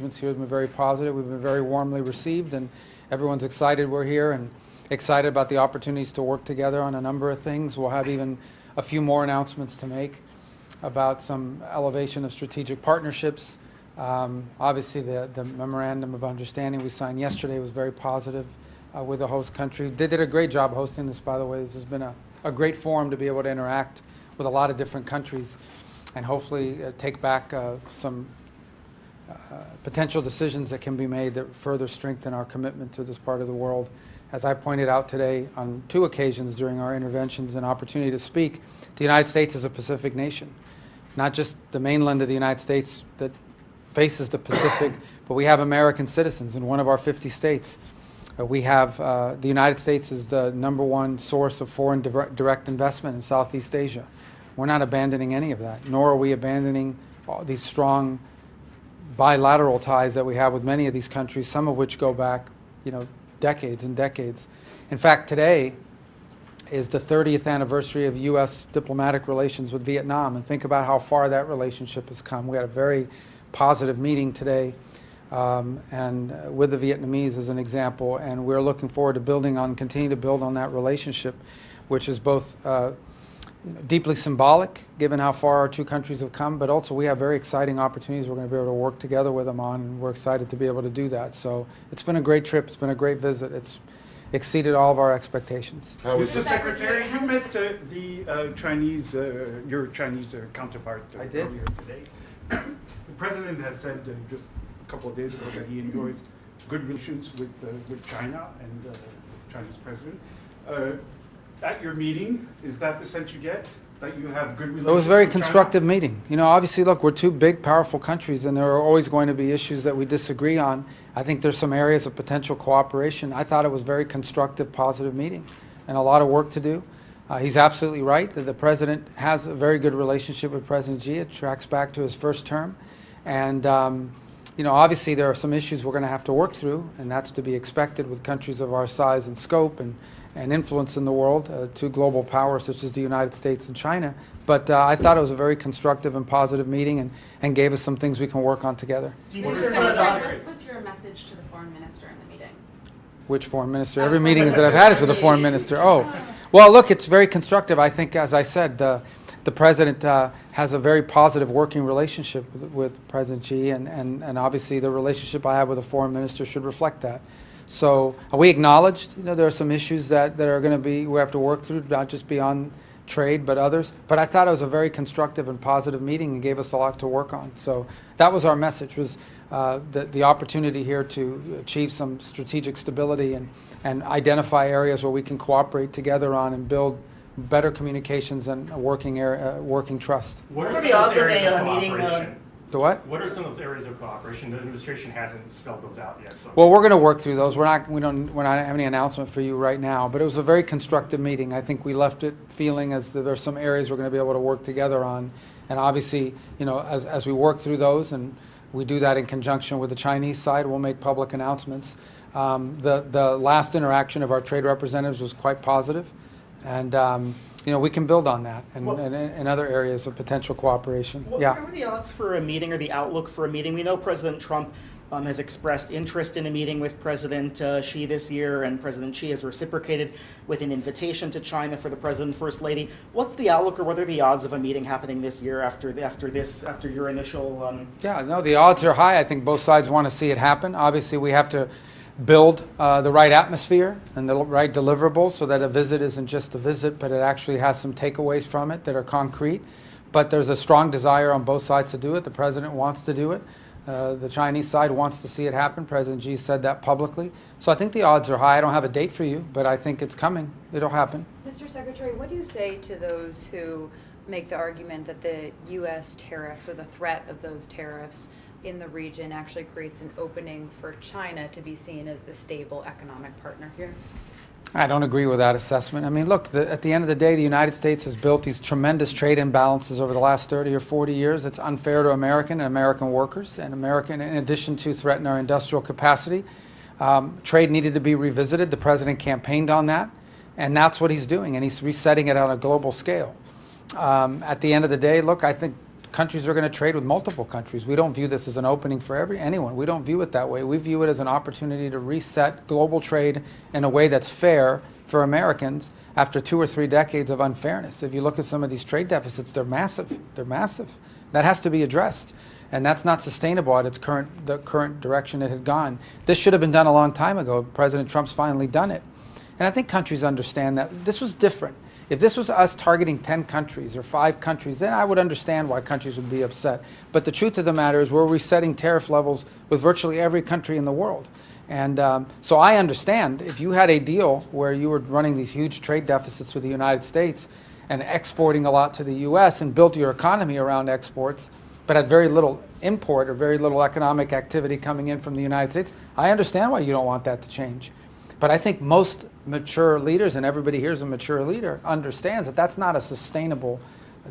Here has been very positive. We've been very warmly received, and everyone's excited we're here and excited about the opportunities to work together on a number of things. We'll have even a few more announcements to make about some elevation of strategic partnerships. Obviously, the memorandum of understanding we signed yesterday was very positive with the host country. They did a great job hosting this, by the way. This has been a great forum to be able to interact with a lot of different countries and hopefully take back some potential decisions that can be made that further strengthen our commitment to this part of the world. As I pointed out today on 2 occasions during our interventions and opportunity to speak, the United States is a Pacific nation. Not just the mainland of the United States that faces the Pacific, but we have American citizens in one of our 50 states. We have the United States is the #1 source of foreign direct investment in Southeast Asia. We're not abandoning any of that, nor are we abandoning all these strong bilateral ties that we have with many of these countries, some of which go back, decades and decades. In fact, today is the 30th anniversary of U.S. diplomatic relations with Vietnam, and think about how far that relationship has come. We had a very positive meeting today and with the Vietnamese as an example, and we're looking forward to continue to build on that relationship, which is both deeply symbolic, given how far our 2 countries have come, but also we have very exciting opportunities we're going to be able to work together with them on, and we're excited to be able to do that. So it's been a great trip. It's been a great visit. It's exceeded all of our expectations. Mr. Secretary, you met your Chinese counterpart earlier today. The President has said just a couple of days ago that he enjoys good relations with China and the Chinese President. At your meeting, is that the sense you get, that you have good relations? It was a very constructive meeting. Obviously, look, we're 2 big, powerful countries, and there are always going to be issues that we disagree on. I think there's some areas of potential cooperation. I thought it was a very constructive, positive meeting, and a lot of work to do. He's absolutely right that the President has a very good relationship with President Xi. It tracks back to his first term. And, obviously there are some issues we're going to have to work through, and that's to be expected with countries of our size and scope and influence in the world, 2 global powers such as the United States and China. But I thought it was a very constructive and positive meeting and gave us some things we can work on together. What was your message to the foreign minister in the meeting? Which foreign minister? Every meeting that I've had is with a foreign minister. Oh, well, look, it's very constructive. I think, as I said, the President has a very positive working relationship with President Xi, and obviously the relationship I have with a foreign minister should reflect that. So we acknowledged, there are some issues that are going to we have to work through, not just beyond trade, but others. But I thought it was a very constructive and positive meeting and gave us a lot to work on. So that was our message, was the opportunity here to achieve some strategic stability and identify areas where we can cooperate together on and build better communications and working trust. What are the odds of a meeting? The what? What are some of those areas of cooperation? The administration hasn't spelled those out yet. So. Well, we're going to work through those. We're not having any announcement for you right now, but it was a very constructive meeting. I think we left it feeling as though there's some areas we're going to be able to work together on, and obviously, as we work through those, and we do that in conjunction with the Chinese side, we'll make public announcements. The last interaction of our trade representatives was quite positive, and we can build on that and other areas of potential cooperation. What are the odds for a meeting or the outlook for a meeting? We know President Trump has expressed interest in a meeting with President Xi this year, and President Xi has reciprocated with an invitation to China for the President and First Lady. What's the outlook, or what are the odds of a meeting happening this year after your initial? Yeah, no, the odds are high. I think both sides want to see it happen. Obviously, we have to build the right atmosphere and the right deliverables so that a visit isn't just a visit, but it actually has some takeaways from it that are concrete. But there's a strong desire on both sides to do it. The President wants to do it. The Chinese side wants to see it happen. President Xi said that publicly. So I think the odds are high. I don't have a date for you, but I think it's coming. It'll happen. Mr. Secretary, what do you say to those who make the argument that the U.S. tariffs or the threat of those tariffs in the region actually creates an opening for China to be seen as the stable economic partner here? I don't agree with that assessment. I mean, look, at the end of the day, the United States has built these tremendous trade imbalances over the last 30 or 40 years. It's unfair to American and American workers, and in addition to threaten our industrial capacity. Trade needed to be revisited. The President campaigned on that, and that's what he's doing, and he's resetting it on a global scale. At the end of the day, look, I think countries are going to trade with multiple countries. We don't view this as an opening for anyone. We don't view it that way. We view it as an opportunity to reset global trade in a way that's fair for Americans after 2 or 3 decades of unfairness. If you look at some of these trade deficits, they're massive. They're massive. That has to be addressed. And that's not sustainable at the current direction it had gone. This should have been done a long time ago. President Trump's finally done it. And I think countries understand that. This was different. If this was us targeting 10 countries or 5 countries, then I would understand why countries would be upset. But the truth of the matter is we're resetting tariff levels with virtually every country in the world. And so I understand if you had a deal where you were running these huge trade deficits with the United States and exporting a lot to the U.S. and built your economy around exports, but had very little import or very little economic activity coming in from the United States, I understand why you don't want that to change. But I think most mature leaders, and everybody here is a mature leader, understands that that's not a sustainable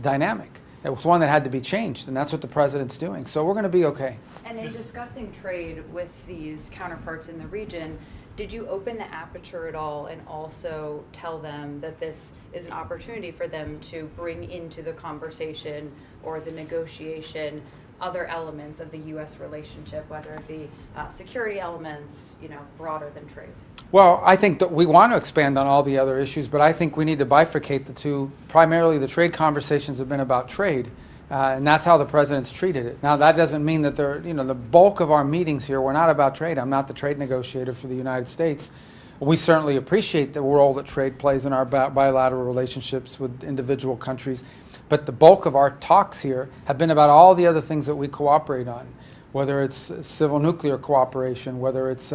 dynamic. It was one that had to be changed, and that's what the president's doing. So we're going to be okay. And in discussing trade with these counterparts in the region, did you open the aperture at all and also tell them that this is an opportunity for them to bring into the conversation or the negotiation other elements of the U.S. relationship, whether it be security elements, broader than trade? Well, I think that we want to expand on all the other issues, but I think we need to bifurcate the two. Primarily, the trade conversations have been about trade, and that's how the president's treated it. Now, that doesn't mean that the bulk of our meetings here were not about trade. I'm not the trade negotiator for the United States. We certainly appreciate the role that trade plays in our bilateral relationships with individual countries, but the bulk of our talks here have been about all the other things that we cooperate on, whether it's civil nuclear cooperation, whether it's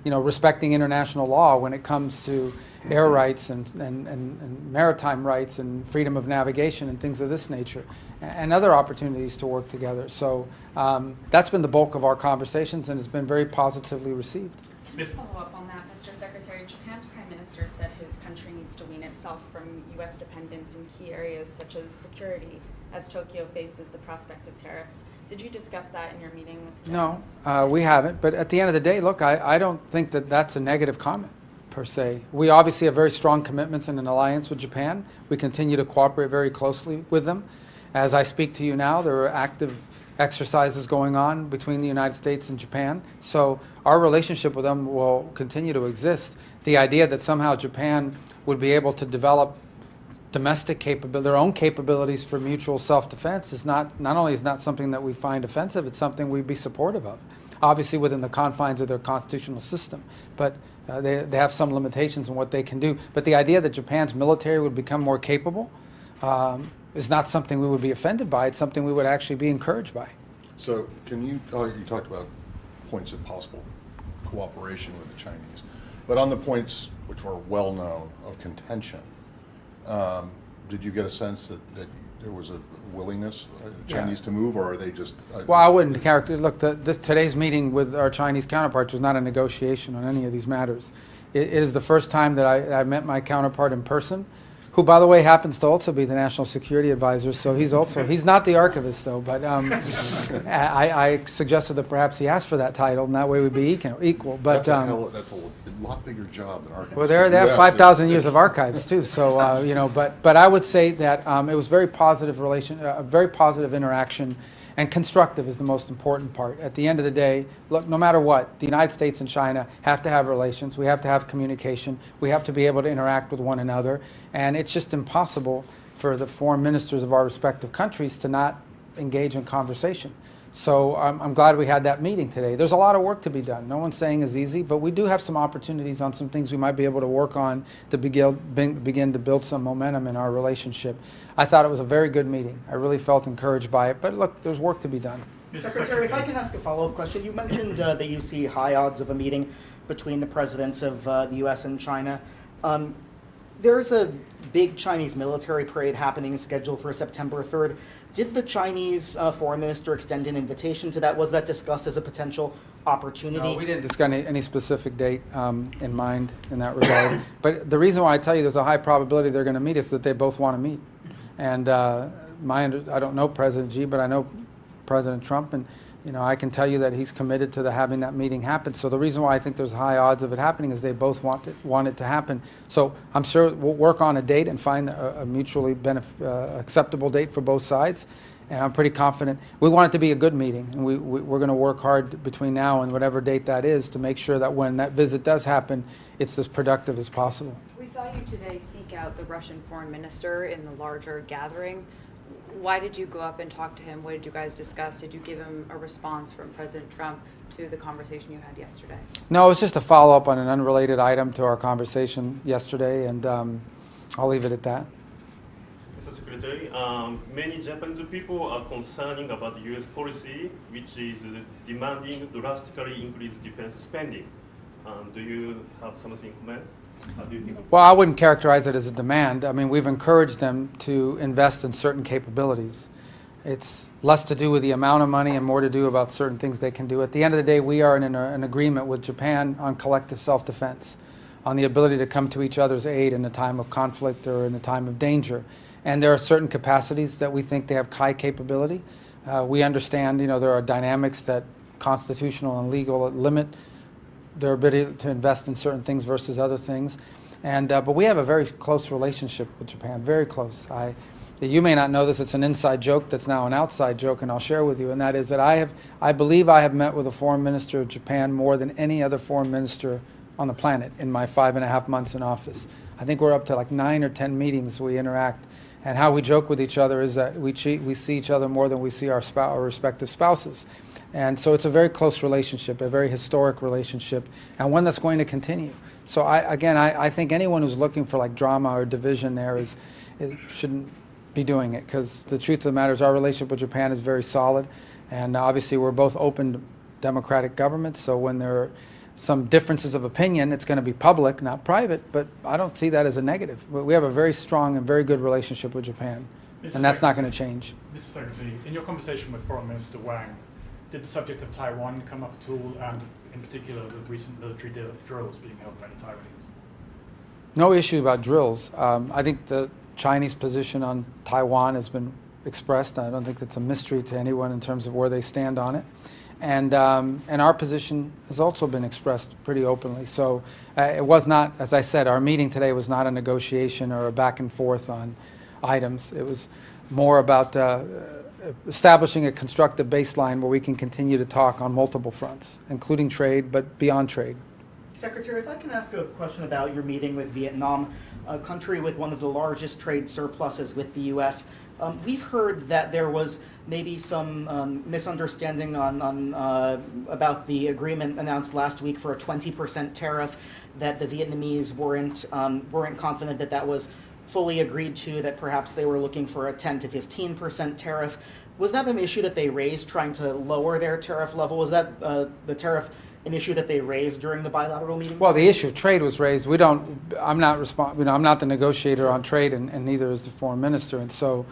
respecting international law when it comes to air rights and maritime rights and freedom of navigation and things of this nature, and other opportunities to work together. So that's been the bulk of our conversations, and it's been very positively received. Just follow up on that, Mr. Secretary. Japan's Prime Minister said his country needs to wean itself from U.S. dependence in key areas such as security, as Tokyo faces the prospect of tariffs. Did you discuss that in your meeting with the Japanese? No, we haven't. But at the end of the day, look, I don't think that that's a negative comment, per se. We obviously have very strong commitments in an alliance with Japan. We continue to cooperate very closely with them. As I speak to you now, there are active exercises going on between the United States and Japan. So our relationship with them will continue to exist. The idea that somehow Japan would be able to develop domestic capability, their own capabilities for mutual self-defense is not only is not something that we find offensive, it's something we'd be supportive of. Obviously within the confines of their constitutional system, but they have some limitations in what they can do. But the idea that Japan's military would become more capable is not something we would be offended by. It's something we would actually be encouraged by. So can you talked about points of possible cooperation with the Chinese, but on the points which are well known of contention, did you get a sense that there was a willingness the Chinese to move, or are they just? Well, I wouldn't look. Today's meeting with our Chinese counterparts was not a negotiation on any of these matters. It is the first time that I met my counterpart in person, who, by the way, happens to also be the National Security Advisor. So he's not the archivist, though. But I suggested that perhaps he asked for that title, and that way we'd be equal. But that's a lot bigger job than archivist. Well, they have 5,000 years of archives too. So but I would say that it was very positive very positive interaction. And constructive is the most important part. At the end of the day, look, no matter what, the United States and China have to have relations. We have to have communication. We have to be able to interact with one another. And it's just impossible for the foreign ministers of our respective countries to not engage in conversation. So I'm glad we had that meeting today. There's a lot of work to be done. No one's saying it's easy, but we do have some opportunities on some things we might be able to work on to begin to build some momentum in our relationship. I thought it was a very good meeting. I really felt encouraged by it, but look, there's work to be done. Secretary, if I can ask a follow-up question. You mentioned that you see high odds of a meeting between the presidents of the U.S. and China. There's a big Chinese military parade happening scheduled for September 3rd. Did the Chinese foreign minister extend an invitation to that? Was that discussed as a potential opportunity? No, we didn't discuss any specific date in mind in that regard. But the reason why I tell you there's a high probability they're going to meet is that they both want to meet. And I don't know President Xi, but I know President Trump, and I can tell you that he's committed to having that meeting happen. So the reason why I think there's high odds of it happening is they both want it to happen. So I'm sure we'll work on a date and find a mutually acceptable date for both sides, And I'm pretty confident. We want it to be a good meeting, and we're going to work hard between now and whatever date that is to make sure that when that visit does happen, it's as productive as possible. We saw you today seek out the Russian foreign minister in the larger gathering. Why did you go up and talk to him? What did you guys discuss? Did you give him a response from President Trump to the conversation you had yesterday? No, it's just a follow-up on an unrelated item to our conversation yesterday, and I'll leave it at that. Mr. Secretary, many Japanese people are concerning about the U.S. policy, which is demanding drastically increased defense spending. Do you have something to comment? How do you think? Well, I wouldn't characterize it as a demand. I mean, we've encouraged them to invest in certain capabilities. It's less to do with the amount of money and more to do about certain things they can do. At the end of the day, we are in an agreement with Japan on collective self-defense, on the ability to come to each other's aid in a time of conflict or in a time of danger. And there are certain capacities that we think they have high capability. We understand, there are dynamics that constitutional and legal limit their ability to invest in certain things versus other things. But we have a very close relationship with Japan, very close. You may not know this, it's an inside joke that's now an outside joke, and I'll share with you, and that is that I believe I have met with the foreign minister of Japan more than any other foreign minister on the planet in my 5.5 months in office. I think we're up to like 9 or 10 meetings we interact, and how we joke with each other is that we see each other more than we see our respective spouses. And so it's a very close relationship, a very historic relationship, and one that's going to continue. So I think anyone who's looking for like drama or division there shouldn't be doing it, because the truth of the matter is our relationship with Japan is very solid, and obviously we're both open democratic governments, so when there are some differences of opinion, it's going to be public, not private, but I don't see that as a negative. We have a very strong and very good relationship with Japan, and that's not going to change. Mr. Secretary, in your conversation with Foreign Minister Wang, did the subject of Taiwan come up at all, and in particular the recent military drills being held by the Taiwanese? No issue about drills. I think the Chinese position on Taiwan has been expressed. I don't think it's a mystery to anyone in terms of where they stand on it. And our position has also been expressed pretty openly. So it was not, as I said, our meeting today was not a negotiation or a back and forth on items. It was more about establishing a constructive baseline where we can continue to talk on multiple fronts, including trade, but beyond trade. Secretary, if I can ask a question about your meeting with Vietnam, a country with one of the largest trade surpluses with the U.S. We've heard that there was maybe some misunderstanding about the agreement announced last week for a 20% tariff, that the Vietnamese weren't confident that that was fully agreed to, that perhaps they were looking for a 10 to 15% tariff. Was that an issue that they raised, trying to lower their tariff level? Was that the tariff an issue that they raised during the bilateral meeting? Well, the issue of trade was raised. I'm not the negotiator on trade, and neither is the foreign minister, and so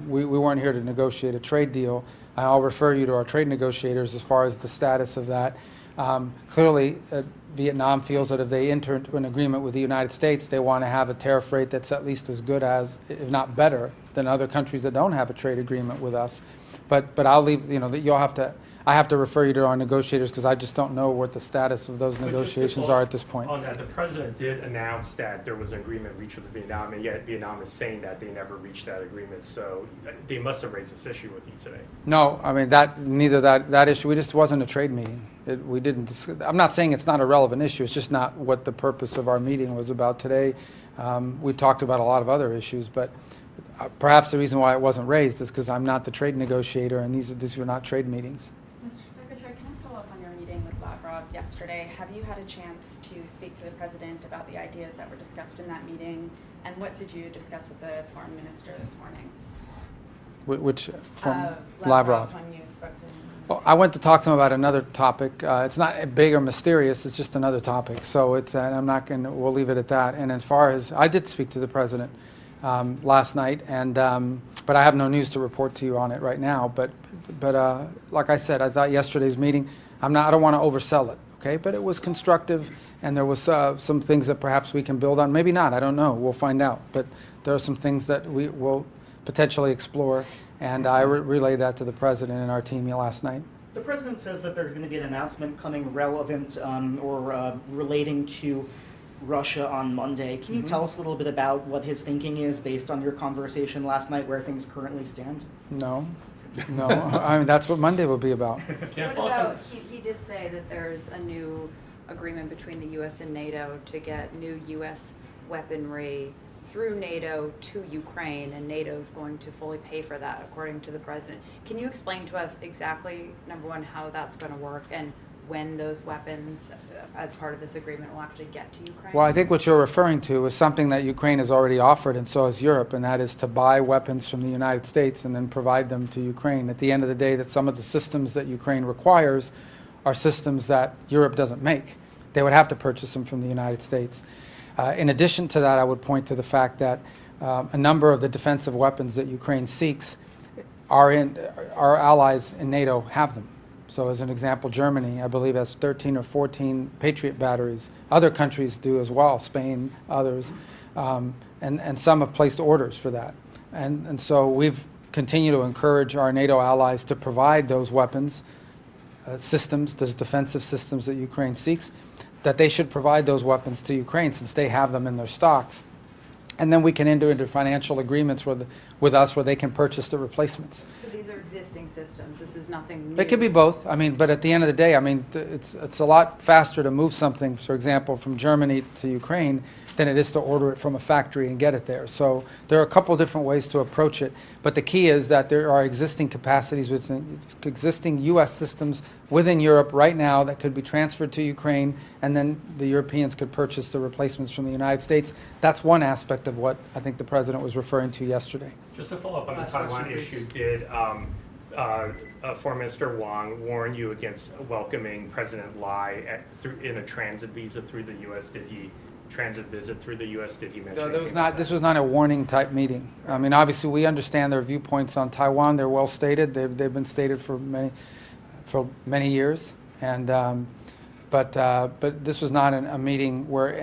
we weren't here to negotiate a trade deal. I'll refer you to our trade negotiators as far as the status of that. Clearly, Vietnam feels that if they enter into an agreement with the United States, they want to have a tariff rate that's at least as good as, if not better, than other countries that don't have a trade agreement with us. But I'll leave, I have to refer you to our negotiators, because I just don't know what the status of those negotiations are at this point. On that, the president did announce that there was an agreement reached with Vietnam, and yet Vietnam is saying that they never reached that agreement. So they must have raised this issue with you today. No, I mean neither that issue. We just wasn't a trade meeting. We didn't. I'm not saying it's not a relevant issue. It's just not what the purpose of our meeting was about today. We talked about a lot of other issues, but perhaps the reason why it wasn't raised is because I'm not the trade negotiator, and these were not trade meetings. Mr. Secretary, can I follow up on your meeting with Lavrov yesterday? Have you had a chance to speak to the president about the ideas that were discussed in that meeting? And what did you discuss with the foreign minister this morning? Which from Lavrov? When you spoke to him. Well, I went to talk to him about another topic. It's not big or mysterious. It's just another topic. So I'm not going to. We'll leave it at that. And as far as I did speak to the president last night, and but I have no news to report to you on it right now. But like I said, I thought yesterday's meeting. I don't want to oversell it. Okay, but it was constructive, and there was some things that perhaps we can build on. Maybe not. I don't know. We'll find out. But there are some things that we will potentially explore, and I relayed that to the president and our team last night. The president says that there's going to be an announcement coming relevant or relating to Russia on Monday. Can you tell us a little bit about what his thinking is based on your conversation last night, where things currently stand? No. No, I mean, that's what Monday will be about. What about, he did say that there's a new agreement between the U.S. and NATO to get new U.S. weaponry through NATO to Ukraine, and NATO is going to fully pay for that, according to the president. Can you explain to us exactly, number one, how that's going to work, and when those weapons, as part of this agreement, will actually get to Ukraine? Well, I think what you're referring to is something that Ukraine has already offered, and so has Europe, and that is to buy weapons from the United States and then provide them to Ukraine. At the end of the day, that some of the systems that Ukraine requires are systems that Europe doesn't make. They would have to purchase them from the United States. In addition to that, I would point to the fact that a number of the defensive weapons that Ukraine seeks our allies in NATO have them. So as an example, Germany, I believe, has 13 or 14 Patriot batteries. Other countries do as well, Spain, others, and some have placed orders for that. And so we've continued to encourage our NATO allies to provide those weapons, systems, those defensive systems that Ukraine seeks, that they should provide those weapons to Ukraine since they have them in their stocks. And then we can enter into financial agreements with us where they can purchase the replacements. So these are existing systems. This is nothing new. It could be both. I mean, but at the end of the day, I mean, it's a lot faster to move something, for example, from Germany to Ukraine than it is to order it from a factory and get it there. So there are a couple different ways to approach it. But the key is that there are existing capacities within existing U.S. systems within Europe right now that could be transferred to Ukraine, and then the Europeans could purchase the replacements from the United States. That's one aspect of what I think the President was referring to yesterday. Just to follow up on the Taiwan issue, did Foreign Minister Wang warn you against welcoming President Lai in a transit visa through the U.S.? Did he transit visit through the U.S.? Did he mention This was not a warning type meeting. I mean, obviously we understand their viewpoints on Taiwan. They're well stated. They've been stated for many years. And but this was not a meeting where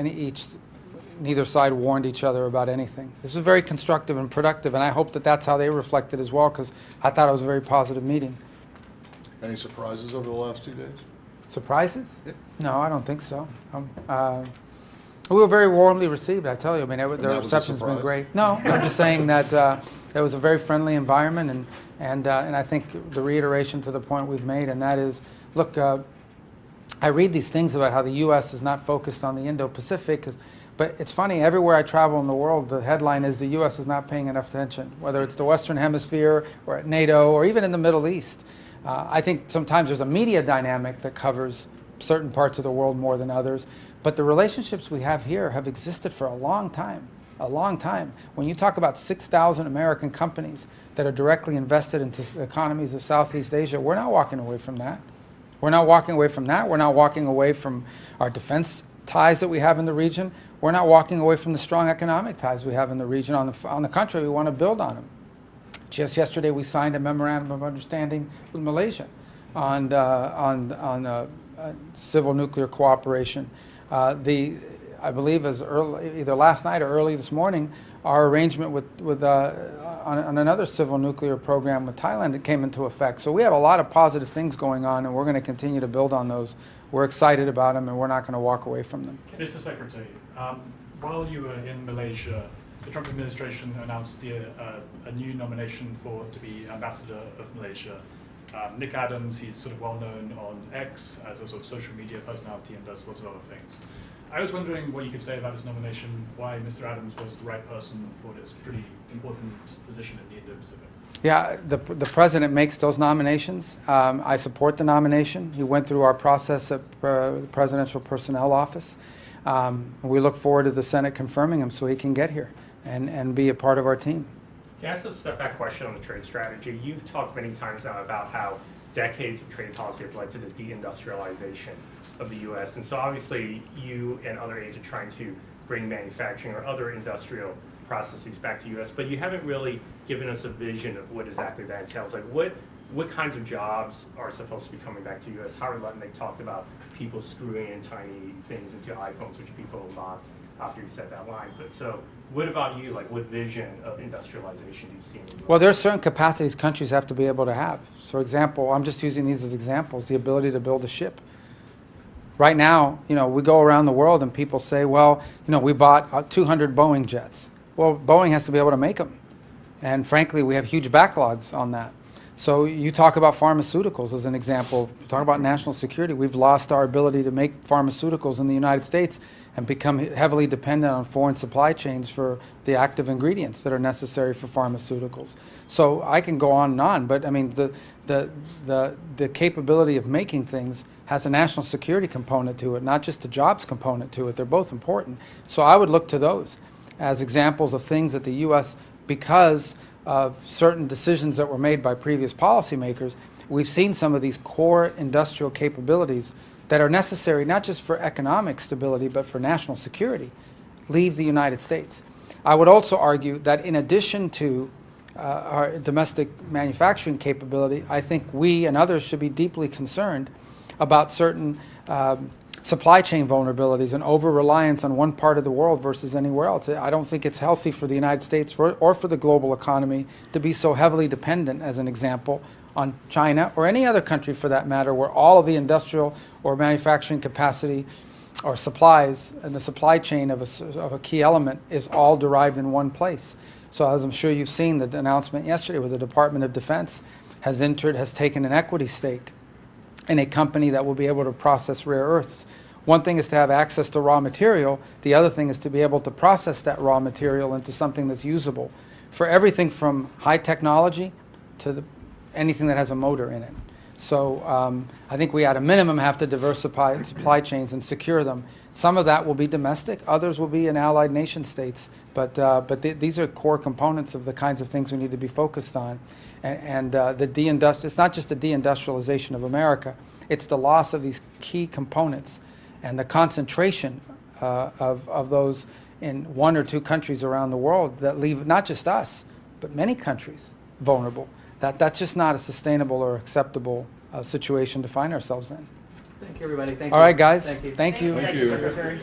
neither side warned each other about anything. This was very constructive and productive, and I hope that that's how they reflected as well, because I thought it was a very positive meeting. Any surprises over the last 2 days? Surprises? Yeah. No, I don't think so. We were very warmly received, I tell you. I mean, the that was a reception's been surprise? great. No, I'm just saying that it was a very friendly environment, and I think the reiteration to the point we've made, and that is, look, I read these things about how the U.S. is not focused on the Indo-Pacific, but it's funny, everywhere I travel in the world, the headline is the U.S. is not paying enough attention, whether it's the Western Hemisphere or at NATO or even in the Middle East. I think sometimes there's a media dynamic that covers certain parts of the world more than others, but the relationships we have here have existed for a long time. A long time. When you talk about 6,000 American companies that are directly invested into economies of Southeast Asia, we're not walking away from that. We're not walking away from that. We're not walking away from our defense ties that we have in the region. We're not walking away from the strong economic ties we have in the region. On the contrary, we want to build on them. Just yesterday, we signed a memorandum of understanding with Malaysia on civil nuclear cooperation. I believe as early, either last night or early this morning, our arrangement on another civil nuclear program with Thailand that came into effect. So we have a lot of positive things going on, and we're going to continue to build on those. We're excited about them, and we're not going to walk away from them. Mr. Secretary, while you were in Malaysia, the Trump administration announced a new nomination to be ambassador of Malaysia. Nick Adams, he's sort of well known on X as a sort of social media personality and does lots of other things. I was wondering what you could say about this nomination, why Mr. Adams was the right person for this pretty important position in the Indo-Pacific. Yeah, the president makes those nominations. I support the nomination. He went through our process at the Presidential Personnel Office. We look forward to the Senate confirming him so he can get here and be a part of our team. Can I ask a step back question on the trade strategy? You've talked many times now about how decades of trade policy have led to the deindustrialization of the U.S. And so obviously you and other aides are trying to bring manufacturing or other industrial processes back to U.S., but you haven't really given us a vision of what exactly that entails. Like what kinds of jobs are supposed to be coming back to U.S.? Howard Lutnick talked about people screwing in tiny things into iPhones, which people mocked after you said that line. But so what about you? Like what vision of industrialization do you see in the US? Well, there are certain capacities countries have to be able to have. So, for example, I'm just using these as examples, the ability to build a ship. Right now, we go around the world and people say, well, we bought 200 Boeing jets. Well, Boeing has to be able to make them. And frankly, we have huge backlogs on that. So you talk about pharmaceuticals as an example. You talk about national security. We've lost our ability to make pharmaceuticals in the United States and become heavily dependent on foreign supply chains for the active ingredients that are necessary for pharmaceuticals. So I can go on, but I mean, the capability of making things has a national security component to it, not just a jobs component to it. They're both important. So I would look to those as examples of things that the U.S., because of certain decisions that were made by previous policymakers, we've seen some of these core industrial capabilities that are necessary not just for economic stability but for national security leave the United States. I would also argue that in addition to our domestic manufacturing capability, I think we and others should be deeply concerned about certain supply chain vulnerabilities and over-reliance on one part of the world versus anywhere else. I don't think it's healthy for the United States or for the global economy to be so heavily dependent, as an example, on China or any other country for that matter, where all of the industrial or manufacturing capacity or supplies and the supply chain of a key element is all derived in one place. So as I'm sure you've seen the announcement yesterday where the Department of Defense has taken an equity stake in a company that will be able to process rare earths. One thing is to have access to raw material. The other thing is to be able to process that raw material into something that's usable for everything from high technology to anything that has a motor in it. So I think we at a minimum have to diversify supply chains and secure them. Some of that will be domestic, others will be in allied nation states, but these are core components of the kinds of things we need to be focused on. And it's not just the deindustrialization of America, it's the loss of these key components and the concentration of those in one or two countries around the world that leave not just us, but many countries vulnerable. That's just not a sustainable or acceptable situation to find ourselves in. Thank you, everybody. Thank All you. right, guys. Thank you. Thank you. Thank you. Secretary.